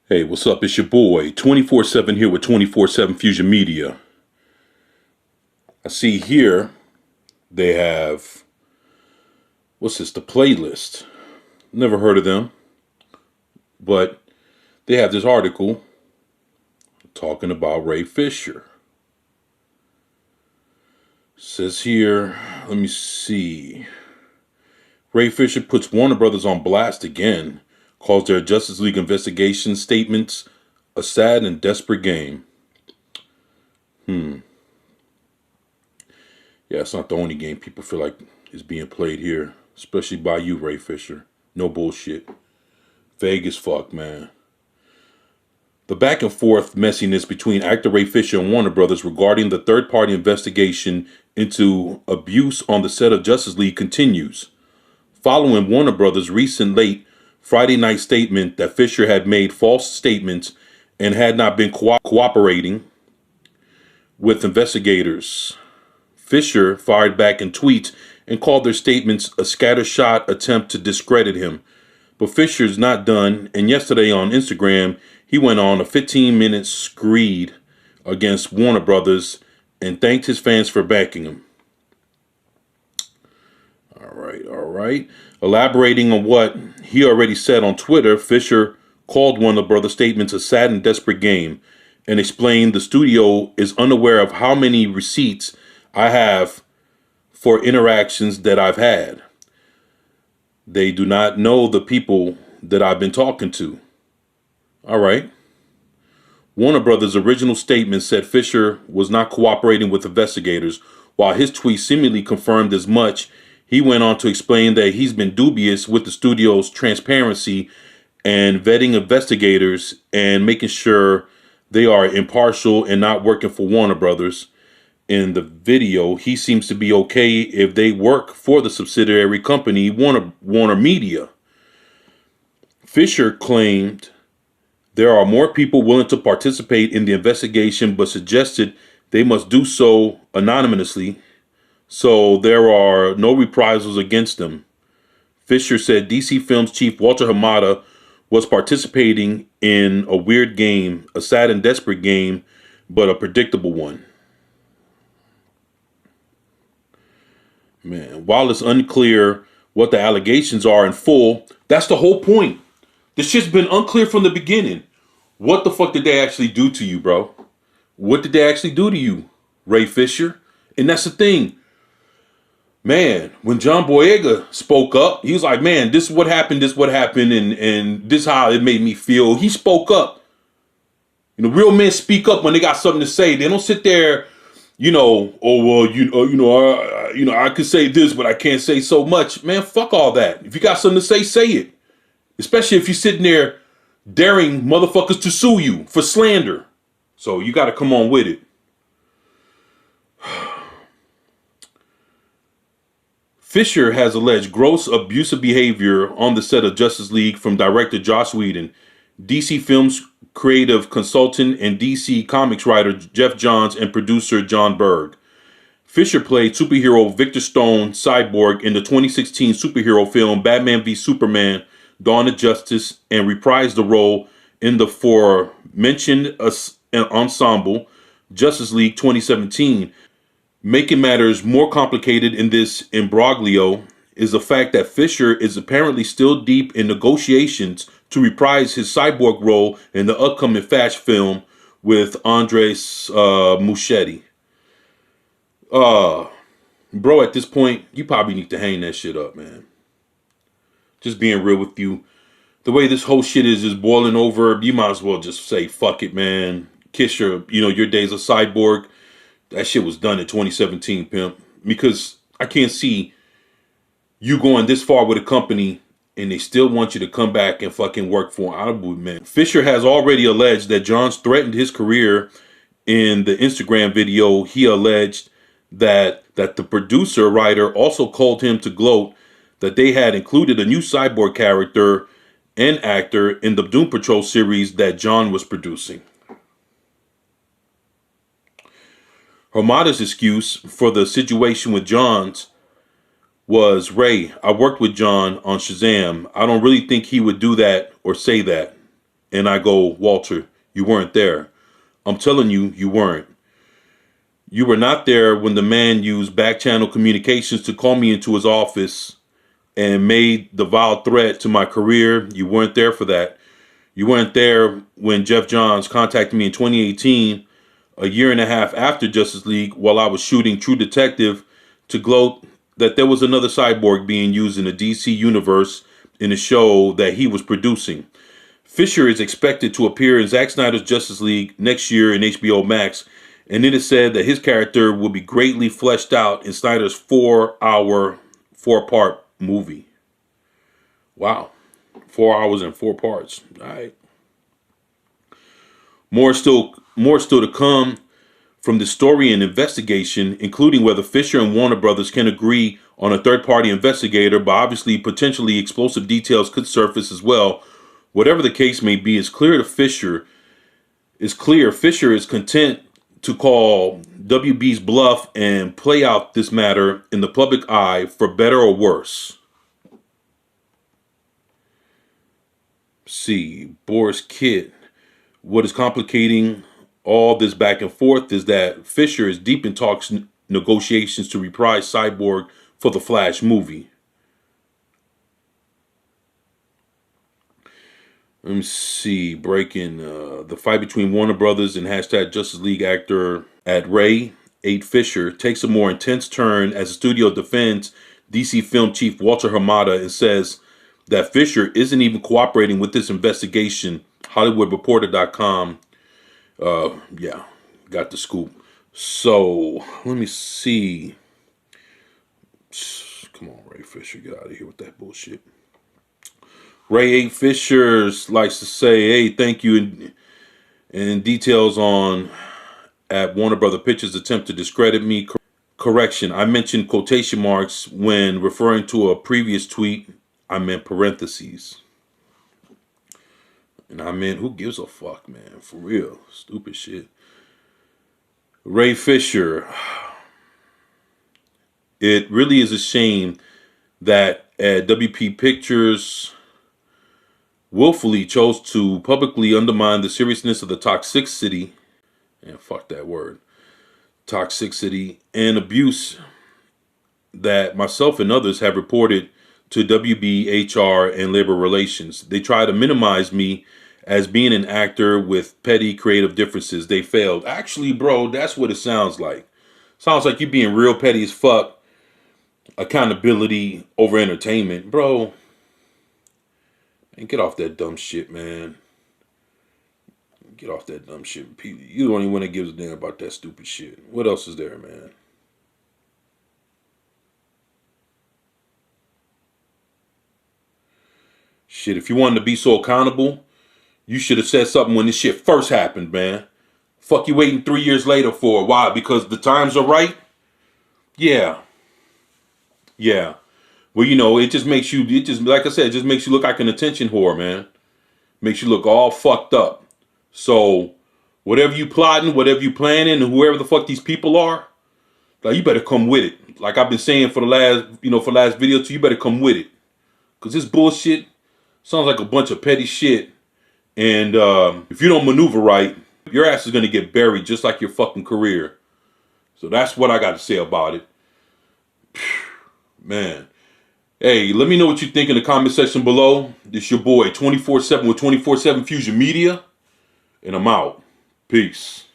Hey, what's up? It's your boy, 24/7 here with 24/7 Fusion Media. I see here they have, what's this, the playlist. Never heard of them, but they have this article talking about Ray Fisher. Says here, let me see. Ray Fisher puts Warner Brothers on blast again, calls their Justice League investigation statements a sad and desperate game. Yeah, it's not the only game people feel like is being played here, especially by you, Ray Fisher. No bullshit. Vague as fuck, man. The back and forth messiness between actor Ray Fisher and Warner Brothers regarding the third-party investigation into abuse on the set of Justice League continues, following Warner Brothers' recent late Friday night statement that Fisher had made false statements and had not been cooperating with investigators. Fisher fired back in tweets and called their statements a scattershot attempt to discredit him. But Fisher's not done, and yesterday on Instagram, he went on a 15-minute screed against Warner Brothers and thanked his fans for backing him. All right. Elaborating on what he already said on Twitter, Fisher called Warner Brothers' statements a sad and desperate game and explained the studio is unaware of how many receipts I have for interactions that I've had. They do not know the people that I've been talking to. All right. Warner Brothers' original statement said Fisher was not cooperating with investigators, while his tweet seemingly confirmed as much. He went on to explain that he's been dubious with the studio's transparency and vetting investigators and making sure they are impartial and not working for Warner Brothers. In the video, he seems to be okay if they work for the subsidiary company Warner Media. Fisher claimed there are more people willing to participate in the investigation, but suggested they must do so anonymously, so there are no reprisals against them. Fisher said DC Films chief Walter Hamada was participating in a weird game, a sad and desperate game, but a predictable one. Man, while it's unclear what the allegations are in full, that's the whole point. This shit's been unclear from the beginning. What the fuck did they actually do to you, bro? What did they actually do to you, Ray Fisher? And that's the thing. Man, when John Boyega spoke up, he was like, man, this is what happened, and this is how it made me feel. He spoke up. You know, real men speak up when they got something to say. They don't sit there, oh well, I could say this, but I can't say so much. Man, fuck all that. If you got something to say it. Especially if you're sitting there daring motherfuckers to sue you for slander. So you got to come on with it. Fisher has alleged gross abusive behavior on the set of Justice League from director Joss Whedon, DC Films creative consultant and DC Comics writer Jeff Johns, and producer John Berg. Fisher played superhero Victor Stone, Cyborg, in the 2016 superhero film Batman v Superman: Dawn of Justice, and reprised the role in the aforementioned ensemble Justice League 2017. Making matters more complicated in this imbroglio is the fact that Fisher is apparently still deep in negotiations to reprise his Cyborg role in the upcoming Flash film with Andres Muschietti. Bro, at this point, you probably need to hang that shit up, man. Just being real with you. The way this whole shit is just boiling over, you might as well just say, fuck it, man. Kiss your days of Cyborg. That shit was done in 2017, pimp. Because I can't see you going this far with a company and they still want you to come back and fucking work for them. Man. Fisher has already alleged that Johns threatened his career in the Instagram video. He alleged that the producer writer also called him to gloat that they had included a new Cyborg character and actor in the Doom Patrol series that John was producing. Hamada's excuse for the situation with Johns was, Ray, I worked with John on Shazam. I don't really think he would do that or say that. And I go, Walter, you weren't there. I'm telling you, you weren't. You were not there when the man used back channel communications to call me into his office and made the vile threat to my career. You weren't there for that. You weren't there when Jeff Johns contacted me in 2018, a year and a half after Justice League, while I was shooting True Detective, to gloat that there was another cyborg being used in the DC universe in a show that he was producing. Fisher is expected to appear in Zack Snyder's Justice League next year in HBO Max, and it is said that his character will be greatly fleshed out in Snyder's 4-hour, 4-part movie. Wow. 4 hours and 4 parts. All right. More still to come from the story and investigation, including whether Fisher and Warner Brothers can agree on a third-party investigator, but obviously potentially explosive details could surface as well. Whatever the case may be, it's clear Fisher is content to call WB's bluff and play out this matter in the public eye for better or worse. See, Boris Kidd. What is complicating all this back and forth is that Fisher is deep in talks negotiations to reprise Cyborg for the Flash movie. Let me see. Breaking the fight between Warner Brothers and hashtag Justice League actor at Ray 8 Fisher takes a more intense turn as the studio defends DC film chief Walter Hamada and says that Fisher isn't even cooperating with this investigation. HollywoodReporter.com. Yeah, got the scoop. So, let me see. Come on, Ray Fisher, get out of here with that bullshit. Ray 8 Fisher likes to say, hey, thank you, and details on at Warner Brother Pictures attempt to discredit me. Correction, I mentioned quotation marks when referring to a previous tweet. I meant parentheses. And I meant, who gives a fuck, man? For real. Stupid shit. Ray Fisher. It really is a shame that WP Pictures willfully chose to publicly undermine the seriousness of the toxicity, and fuck that word, toxicity and abuse that myself and others have reported to WB, HR, and labor relations. They try to minimize me as being an actor with petty creative differences. They failed. Actually, bro, that's what it sounds like. Sounds like you being real petty as fuck. Accountability over entertainment. Bro, man, get off that dumb shit, man. Get off that dumb shit. You the only one that gives a damn about that stupid shit. What else is there, man? Shit, if you wanted to be so accountable, you should have said something when this shit first happened, man. Fuck you waiting 3 years later for. Why? Because the times are right? Yeah. Yeah. Well, you know, it just makes you, like I said, it just makes you look like an attention whore, man. Makes you look all fucked up. So, whatever you plotting, whatever you planning, and whoever the fuck these people are, like, you better come with it. Like I've been saying for the last video too, you better come with it. Because this bullshit sounds like a bunch of petty shit. And if you don't maneuver right, your ass is going to get buried just like your fucking career. So that's what I got to say about it. Man. Hey, let me know what you think in the comment section below. This your boy, 24/7 with 24/7 Fusion Media. And I'm out. Peace.